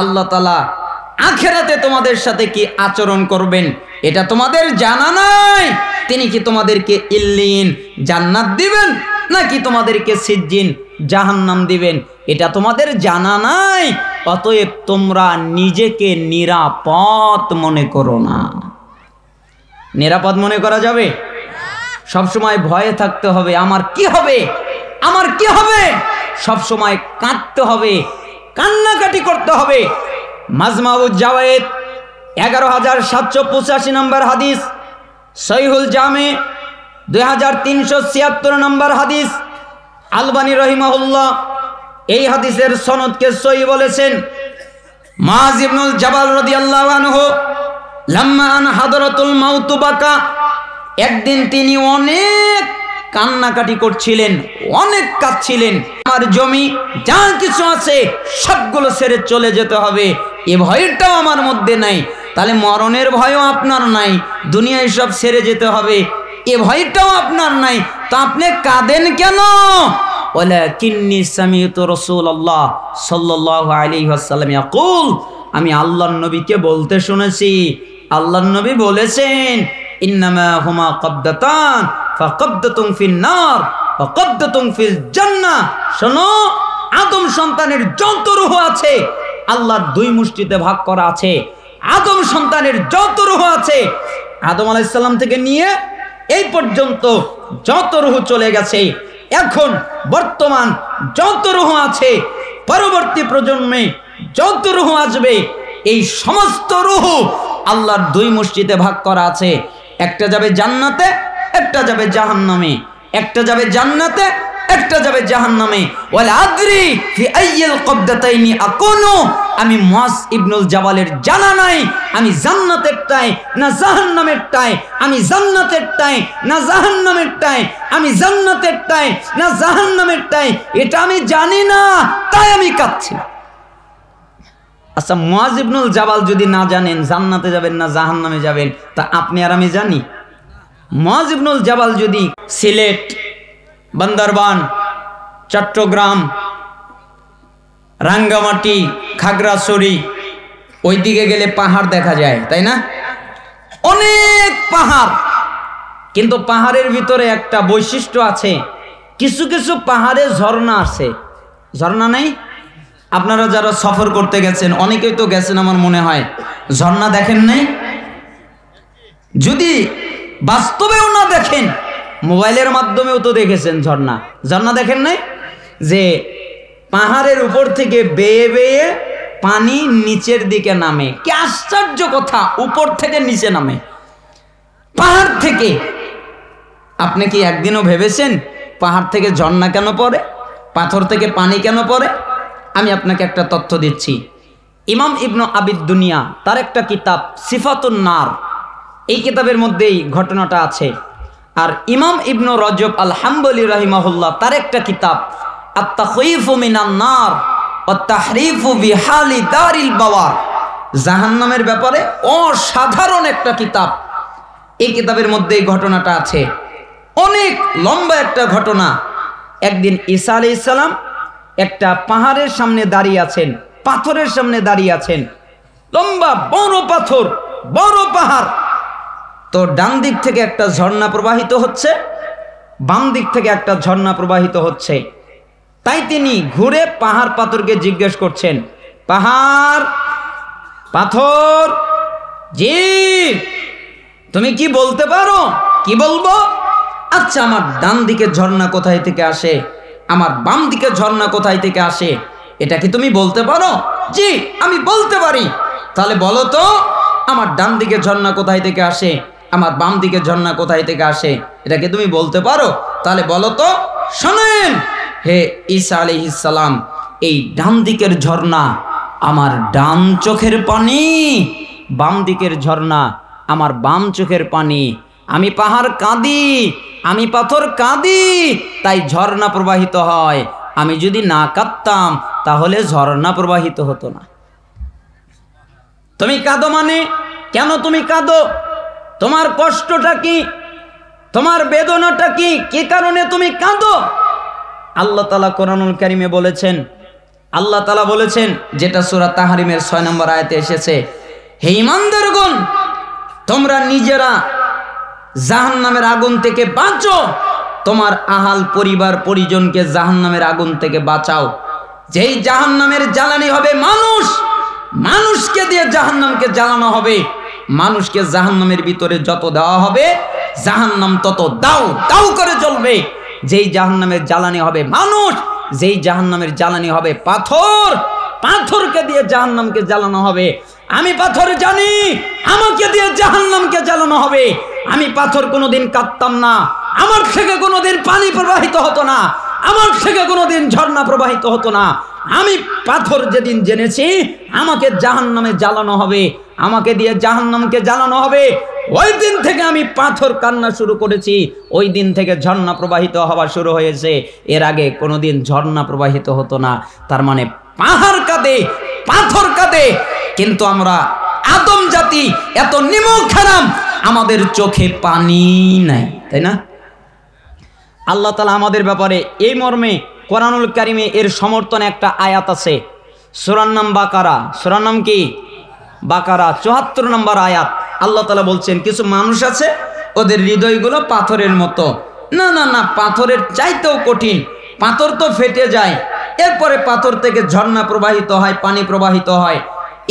আল্লাহ তাআলা আখিরাতে তোমাদের সাথে কি আচরণ করবেন এটা তোমাদের জানা নাই। তিনি কি তোমাদেরকে ইল্লিন জান্নাত দিবেন নাকি তোমাদেরকে সিজ্জিন জাহান্নাম দিবেন এটা তোমাদের জানা নাই। অতএব তোমরা নিজেকে নিরাপদ মনে করো না। নিরাপদ মনে করা যাবে? সবসময় ভয়ে থাকতে হবে, আমার কি হবে, আমার কি হবে। সবসময় কাঁদতে হবে, কান্নাকাটি করতে হবে। মাজমাউজ জাওয়ায়েদ 11785 নম্বর হাদিস, সহিহুল জামে 2376 নম্বর হাদিস। আলবানী রহিমাহুল্লাহ এই হাদিসের সনদকে সহিহ বলেছেন। মুআয ইবনুল জাবাল রাদিয়াল্লাহু আনহু লাম্মা আন হাদরাতুল মাউত বাকা, একদিন তিনি অনেক কান্নাকাটি করছিলেন, অনেক কাঁদছিলেন। আমার জমি যা কিছু আছে সবগুলো ছেড়ে চলে যেতে হবে, এ ভয়টাও আমার মধ্যে নাই। তাহলে মরণের ভয়ও আপনার নাই, দুনিয়ায় সব ছেড়ে যেতে হবে এ ভয়টাও আপনার নাই, তো আপনি কাঁদেন কেন? ওয়ালাকিন্নী সামিউতু রাসূলুল্লাহ সাল্লাল্লাহু আলাইহি ওয়াসাল্লাম ইয়াকুল, আমি আল্লাহর নবীকে বলতে শুনেছি, আল্লাহর নবী বলেছেন ইন্নামা হুমা কবদাতান ফাকবদাতুন ফিন নার ওয়া কবদাতুন ফিল জান্নাহ। শোনো, আদম সন্তানের যত রূহ আছে আল্লাহর দুই মুষ্টিতে ভাগ করা আছে। আদম সন্তানের যত রূহ আছে, আদম আলাইহিস সালাম থেকে নিয়ে এই পর্যন্ত যত রূহ চলে গেছে, এখন বর্তমান যত রূহ আছে, পরবর্তী প্রজন্মে যত রূহ আসবে, এই সমস্ত রূহ আল্লাহর দুই মুষ্টিতে ভাগ করা আছে। একটা যাবে জান্নাতে, একটা যাবে জাহান্নামে। একটা যাবে জান্নাতে, একটা যাবে জাহান্নামে। ওয়ালা আদরি ফি আইয়িল কবদাতাইনি আকুনু, আমি মুআয ইবনুল জাবালের জানা নাই আমি জান্নাতেরটাই না জাহান্নামেরটাই, আমি জান্নাতেরটাই না জাহান্নামেরটাই, আমি জান্নাতেরটাই না জাহান্নামেরটাই, এটা আমি জানি না, তাই আমি কাঁদছি। আচ্ছা, মুআয ইবনুল জাবাল যদি না জানেন জান্নাতে যাবেন না জাহান্নামে যাবেন, তা আপনি আর আমি জানি? মুআয ইবনুল জাবাল যদি সিলেট, বান্দরবান, চট্টগ্রাম, রাঙ্গামাটি, খাগড়াছড়ি ওই দিকে গেলে পাহাড় দেখা যায়, তাই না? অনেক পাহাড়, কিন্তু পাহাড়ের ভিতরে একটা বৈশিষ্ট্য আছে, কিছু কিছু পাহাড়ে ঝর্ণা আছে। ঝর্ণা নেই? আপনারা যারা সফর করতে গেছেন, অনেকেই তো গেছেন আমার মনে হয়, ঝর্ণা দেখেন নাই? যদি বাস্তবেও না দেখেন, মোবাইলের মাধ্যমেও তো দেখেছেন ঝর্ণা। ঝর্ণা দেখেন নাই? যে পাহাড়ের উপর থেকে বেয়ে বেয়ে পানি নিচের দিকে নামে। কি আশ্চর্য কথা, উপর থেকে নিচে নামে পাহাড় থেকে। আপনি কি একদিনও ভেবেছেন পাহাড় থেকে ঝর্ণা কেন পড়ে, পাথর থেকে পানি কেন পড়ে? আমি আপনাকে একটা তথ্য দিচ্ছি। ইমাম ইবনু আবিদ দুনিয়া তার একটা কিতাব সিফাতুন নার, এই কিতাবের মধ্যেই ঘটনাটা আছে। আর ইমাম ইবনু রজব আল হাম্বলি রাহিমাহুল্লাহ তার একটা কিতাব আত-তাখয়িফু মিনান নার ওয়া তাহরিফু বিহালি দারিল বাওয়ার, জাহান্নামের ব্যাপারে অসাধারণ একটা কিতাব। এই কিতাবের মধ্যে এই ঘটনাটা আছে, অনেক লম্বা একটা ঘটনা। একদিন ঈসা আলাইহিস সালাম একটা পাহাড়ের সামনে দাঁড়িয়ে আছেন, পাথরের সামনে দাঁড়িয়ে আছেন, লম্বা বড় পাথর, বড় পাহাড়। তো ডান দিক থেকে একটা ঝর্ণা প্রবাহিত হচ্ছে, বাম দিক থেকে একটা ঝর্ণা প্রবাহিত হচ্ছে। তাই তিনি ঘুরে পাহাড় পাথরকে জিজ্ঞেস করছেন, পাহাড় পাথর, জি তুমি কি বলতে পারো? কি বলবো? আচ্ছা, আমার ডান দিকে ঝর্ণা কোথায় থেকে আসে, আমার বাম দিকে ঝর্ণা কোথায় থেকে আসে, এটা কি তুমি বলতে পারো? জি আমি বলতে পারি। তাহলে বলো তো, আমার ডান দিকে ঝর্ণা কোথায় থেকে আসে, আমার বাম দিকে ঝর্ণা কোথায় থেকে আসে, এটা কি তুমি বলতে পারো? তাহলে বলো তো। শোনেন হে ঈসা আলাইহিস সালাম, এই ডান দিকের ঝর্ণা আমার ডান চোখের পানি, বাম দিকের ঝর্ণা আমার বাম চোখের পানি। আমি পাহাড় কাঁদি, আমি পাথর কাঁদি, তাই ঝর্ণা প্রবাহিত হয়। আমি যদি না কাঁদতাম তাহলে ঝর্ণা প্রবাহিত হতো না। তুমি কাঁদো মানে কেন তুমি কাঁদো? তোমার কষ্টটা কি, তোমার বেদনাটা কি, কি কারণে তুমি কাঁদো? আল্লাহ তাআলা কোরআনুল কারীমে বলেছেন, আল্লাহ তাআলা বলেছেন, যেটা সূরা তাহরিমের 6 নম্বর আয়াতে এসেছে, হে ঈমানদারগণ, তোমরা নিজেরা জাহান্নামের আগুন থেকে বাঁচো, তোমার আহাল পরিবার পরিজনকে জাহান্নামের আগুন থেকে বাঁচাও। যেই জাহান্নামের জ্বালানি হবে মানুষ, মানুষকে দিয়ে জাহান্নামকে জ্বালানো হবে। মানুষকে জাহান্নামের ভিতরে যত দেওয়া হবে, জাহান্নাম তত দাউ দাউ করে জ্বলবে। যেই জাহান্নামের জ্বালানি হবে মানুষ, যেই জাহান্নামের জ্বালানি হবে পাথর, পাথরকে দিয়ে জাহান্নামকে জ্বালানো হবে। আমি পাথর জানি, আমাকে দিয়ে জাহান্নামকে জ্বালানো হবে। আমি পাথর কোনোদিন কাঁদতাম না, আমার থেকে কোনোদিন পানি প্রবাহিত হতো না, আমার থেকে কোনোদিন ঝর্ণা প্রবাহিত হতো না। আমি পাথর যেদিন জেনেছি আমাকে জাহান্নামে জ্বালানো হবে, আমাকে দিয়ে জাহান্নামকে জ্বালানো হবে, ওই দিন থেকে আমি পাথর কান্না শুরু করেছি। ওই দিন থেকে ঝর্ণা প্রবাহিত হওয়া শুরু হয়েছে। এর আগে কোনোদিন ঝর্ণা প্রবাহিত হতো না। তার মানে পাহাড় কাঁদে, পাথর কাঁদে, কিন্তু আমরা আদম জাতি এত নিমক খারাপ, আমাদের চোখে পানি নাই, তাই না? আল্লাহ তাআলা আমাদের ব্যাপারে এই মর্মে কোরআনুল কারিমে এর সমর্থনে একটা আয়াত আছে, সূরার নাম বাকারা। সূরার নাম কি? বাকারা, 74 নম্বর আয়াত। আল্লাহ তাআলা বলছেন, কিছু মানুষ আছে ওদের হৃদয়গুলো পাথরের মতো। না না না, পাথরের চাইতেও কঠিন। পাথর তো ফেটে যায়, এরপরে পাথর থেকে ঝর্ণা প্রবাহিত হয়, পানি প্রবাহিত হয়।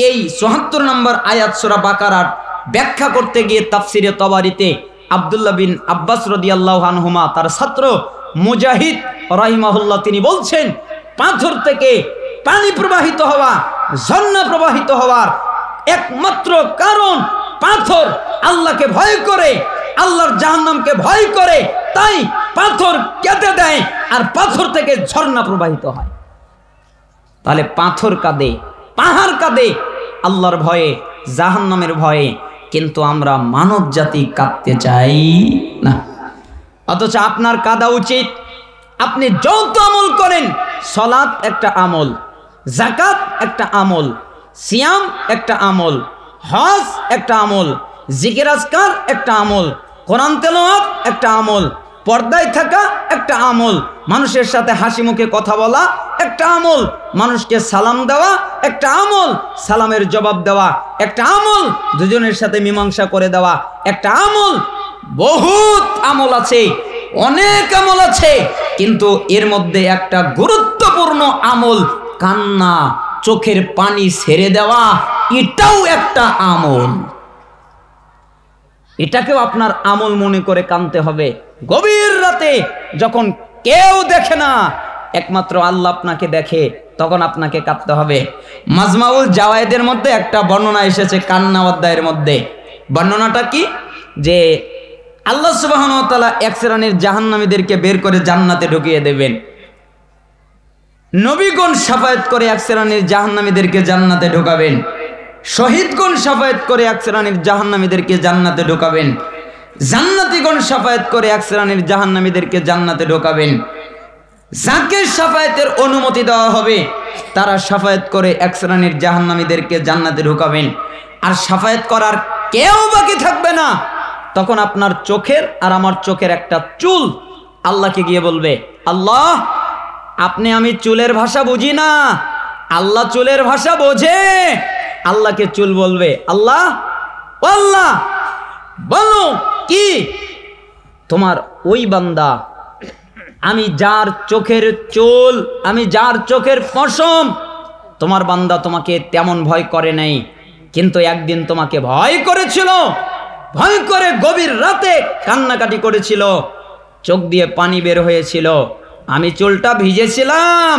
এই 74 নম্বর আয়াত সূরা বাকারার ব্যাখ্যা করতে গিয়ে তাফসিরে তবারিতে আব্দুল্লাহ বিন আব্বাস রাদিয়াল্লাহু আনহুমা তার ছাত্র মুজাহিদ রাহিমাহুল্লাহ তিনি বলছেন, পাথর থেকে পানি প্রবাহিত হওয়া, ঝর্ণা প্রবাহিত হওয়ার একমাত্র কারণ পাথর আল্লাহকে ভয় করে, আল্লাহর জাহান্নামকে ভয় করে, তাই পাথর কেটে দেয় আর পাথর থেকে ঝর্ণা প্রবাহিত হয়। তাহলে পাথর কাঁদে, পাহাড় কাঁদে আল্লাহর ভয়ে, জাহান্নামের ভয়ে, কিন্তু আমরা মানব জাতি কাঁদতে চাই না। অথচ আপনার কাঁদা উচিত। আপনি যত আমল করেন, সালাত একটা আমল, যাকাত একটা আমল, সিয়াম একটা আমল, হজ একটা আমল, জিকির আজকার একটা আমল, কোরআন তেলাওয়াত একটা আমল, পর্দায় থাকা একটা আমল, মানুষের সাথে হাসি মুখে কথা বলা একটা আমল, মানুষকে সালাম দেওয়া একটা আমল, সালামের জবাব দেওয়া একটা আমল, দুজনের সাথে মীমাংসা করে দেওয়া একটা আমল। বহুত আমল আছে, অনেক আমল আছে, কিন্তু এর মধ্যে একটা গুরুত্বপূর্ণ আমল কান্না, চোখের পানি ছেড়ে দেওয়া, এটাও একটা আমল। এটাকেও আপনার আমল মনে করে কাঁদতে হবে। গভীর রাতে যখন কেউ দেখে না, একমাত্র আল্লাহ আপনাকে দেখে, তখন আপনাকে কাঁদতে হবে। মাজমাউল জাওয়ায়েদের মধ্যে একটা বর্ণনা এসেছে কান্না অধ্যায়ের মধ্যে। বর্ণনাটা কি? যে আল্লাহ সুবহানাহু ওয়া তাআলা এক শ্রেণীর জাহান্নামীদেরকে বের করে জান্নাতে ঢুকিয়ে দেবেন। নবীগণ শাফায়াত করে এক শ্রেণীর জাহান্নামীদেরকে জান্নাতে ঢোকাবেন। শহীদগণ শাফায়াত করে এক শ্রেণীর জাহান্নামীদেরকে জান্নাতে ঢোকাবেন। জান্নাতীগণ শাফায়াত করে এক শ্রেণীর জাহান্নামীদেরকে জান্নাতে ঢোকাবেন। যাকে শাফায়াতের অনুমতি দেওয়া হবে, তারা শাফায়াত করে এক শ্রেণীর জাহান্নামীদেরকে জান্নাতে ঢোকাবেন। আর শাফায়াত করার কেউ বাকি থাকবে না। তখন আপনার চোখের আর আমার চোখের একটা চুল আল্লাহকে গিয়ে বলবে, আল্লাহ, আপনি আমি চুলের ভাষা বুঝি না, আল্লাহ চুলের ভাষা বোঝে। আল্লাহকে চুল বলবে, আল্লাহ, আল্লাহ বলো কি? তোমার ওই বান্দা, আমি যার চোখের চুল, আমি যার চোখের পশম, তোমার বান্দা তোমাকে তেমন ভয় করে নাই, কিন্তু একদিন তোমাকে ভয় করেছিল, ভয় করে গভীর রাতে কান্নাকাটি করেছিল, চোখ দিয়ে পানি বের হয়েছিল, আমি চুলটা ভিজেছিলাম,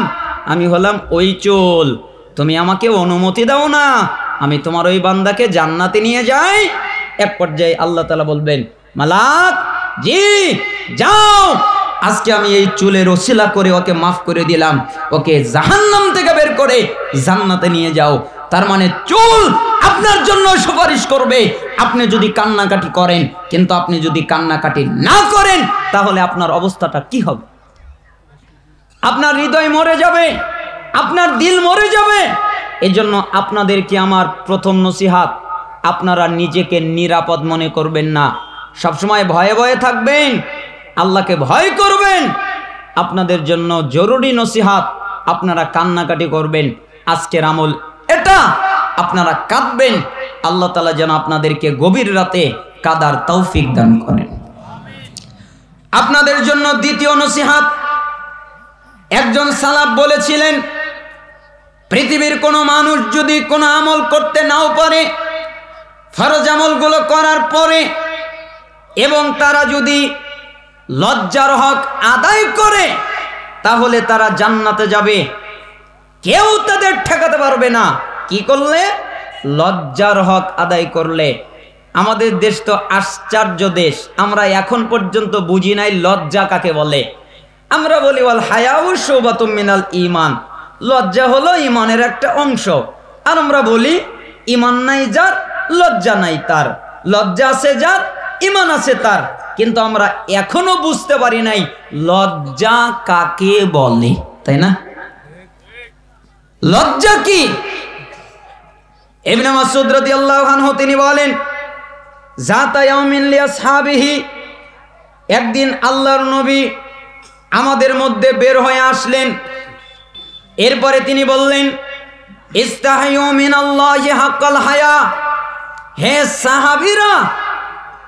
আমি হলাম ওই চুল। তুমি আমাকে অনুমতি দাও না, আমি তোমার ওই বান্দাকে জান্নাতে নিয়ে যাই। এক পর্যায়ে আল্লাহ তাআলা বলবেন, মালাক জি যাও, আজকে আমি এই চুলের ওসিলা করে ওকে মাফ করে দিলাম, ওকে জাহান্নাম থেকে বের করে জান্নাতে নিয়ে যাও। তার মানে চুল আপনার জন্য সুপারিশ করবে আপনি যদি কান্নাকাটি করেন। কিন্তু আপনি যদি কান্নাকাটি না করেন, তাহলে আপনার অবস্থাটা কি হবে? আপনার হৃদয় মরে যাবে, আপনার দিল মরে যাবে। এই জন্য আপনাদেরকে আমার প্রথম নসিহাত, আপনারা নিজেকে নিরাপদ মনে করবেন না, সবসময় ভয়ে ভয়ে থাকবেন, আল্লাহকে ভয় করবেন। আপনাদের জন্য জরুরি নসিহাত, আপনারা কান্নাকাটি করবেন, আজকের আমল এটা, আপনারা কাঁদবেন। আল্লাহ তাআলা যেন আপনাদেরকে গভীর রাতে কাদার তৌফিক দান করেন। আপনাদের জন্য দ্বিতীয় নসিহত, একজন সালাফ বলেছিলেন, পৃথিবীর কোনো মানুষ যদি কোনো আমল করতে নাও পারে, ফরজ আমলগুলো করার পরে, এবং তারা যদি লজ্জার হক আদায় করে, তাহলে তারা জান্নাতে যাবে, কেউ তাদের ঠেকাতে পারবে না। কি করলে? লজ্জার হক আদায় করলে। আমাদের দেশ তো আশ্চর্য দেশ, আমরা এখন পর্যন্ত বুঝি নাই লজ্জা কাকে বলে। আমরা বলি ওয়াল হায়াউ শুবাতুম মিনাল ঈমান, লজ্জা হলো ঈমানের একটা অংশ। আর আমরা বলি ঈমান নাই যার, লজ্জা নাই তার, লজ্জা আছে যার, ঈমান আছে তার। কিন্তু আমরা এখনো বুঝতে পারি নাই লজ্জা কাকে বলে, তাই না? লজ্জা কি? ইবনে মাসউদ রাদিয়াল্লাহু আনহু তিনি বলেন, যাতা ইয়াউমিন লিআসহাবিহি, একদিন আল্লাহর নবী আমাদের মধ্যে বের হয়ে আসলেন। এরপরে তিনি বললেন, ইস্তাহিয়ু মিনাল্লাহি হাক্কাল হায়া, হে সাহাবীরা,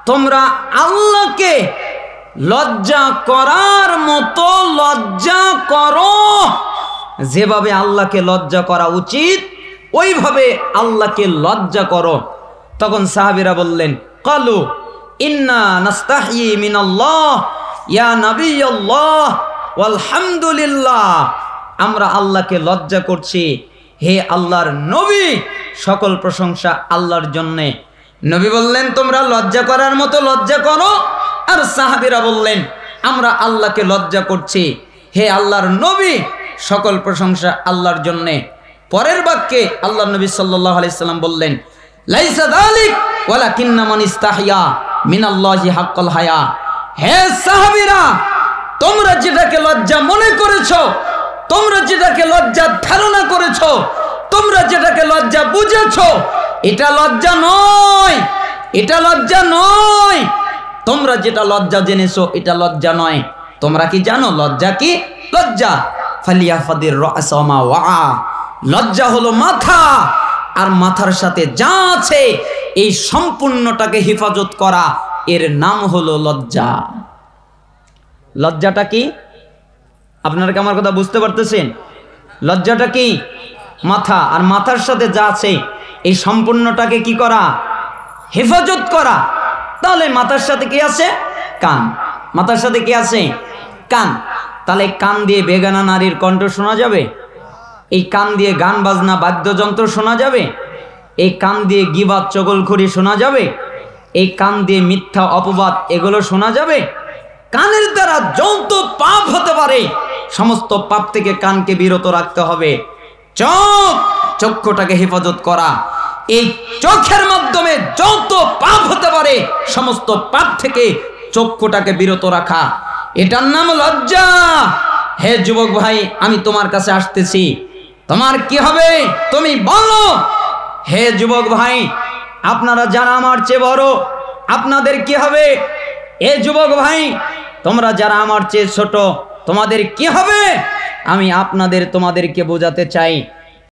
তোমরা আল্লাহকে লজ্জা করার মতো লজ্জা করো। যেভাবে আল্লাহকে লজ্জা করা উচিত ওইভাবে আল্লাহকে লজ্জা করো। তখন সাহাবীরা বললেন, ক্বালু ইন্না নাস্তাহি মিনাল্লাহ ইয়া নাবিয়াল্লাহ ওয়ালহামদুলিল্লাহ, আমরা আল্লাহকে লজ্জা করছি, হে আল্লাহর নবী, সকল প্রশংসা আল্লাহর জন্যে। নবী বললেন, তোমরা লজ্জা করার মতো লজ্জা করো। আর সাহাবীরা বললেন, আমরা আল্লাহকে লজ্জা করছি, হে আল্লাহর নবী, সকল প্রশংসা আল্লাহর জন্যে। পরের বাক্যে আল্লাহ নবী সাল্লাল্লাহু আলাইহি সাল্লাম বললেন, লাইসা যালিক ওয়ালাকিন্না মান ইস্তাহিয়া মিনাল্লাহি হাক্কাল হায়া, হে সাহাবীরা, তোমরা যেটাকে লজ্জা মনে করেছো, তোমরা যেটাকে লজ্জা ধারণা করেছো, তোমরা যেটাকে লজ্জা বুঝেছো, এটা লজ্জা নয়, এটা লজ্জা নয়। তোমরা যেটা লজ্জা জেনেছো এটা লজ্জা নয়। তোমরা কি জানো লজ্জা কি? লজ্জা ফালিয়াফাদির রাস ওয়া মা ওয়া, লজ্জা হলো মাথা, আর মাথার সাথে যা আছে এই সম্পূর্ণটাকে হেফাজত করা, এর নাম হলো লজ্জা। লজ্জাটা কি? আপনারা কি আমার কথা বুঝতে পারতেছেন? লজ্জাটা কি? মাথা, আর মাথার সাথে যা আছে এই সম্পূর্ণটাকে কি করা? হেফাজত করা। তাহলে মাথার সাথে কি আছে? কান। মাথার সাথে কি আছে? কান। তাহলে কান দিয়ে বেগানা নারীর কণ্ঠ শোনা যাবে? এই কান দিয়ে গান বাজনা বাদ্যযন্ত্র শোনা যাবে? এই কান দিয়ে গীবাত চগলখড়ি শোনা যাবে? এই কান দিয়ে মিথ্যা অপবাদ এগুলো শোনা যাবে? কানের দ্বারা যত পাপ হতে পারে সমস্ত পাপ থেকে কানকে বিরত রাখতে হবে। চক্ষুটাকে হেফাজত করা, এই চোখের মাধ্যমে যত পাপ হতে পারে সমস্ত পাপ থেকে চক্ষুটাকে বিরত রাখা, এটার নাম লজ্জা। হে যুবক ভাই, আমি তোমার কাছে আসতেছি, তোমার কি হবে তুমি বলো। হে যুবক ভাই, আপনারা যারা আমার চেয়ে বড়, আপনাদের কি হবে? এ যুবক ভাই, তোমরা যারা আমার চেয়ে ছোট, তোমাদের কি হবে? আমি তোমাদেরকে বোঝাতে চাই,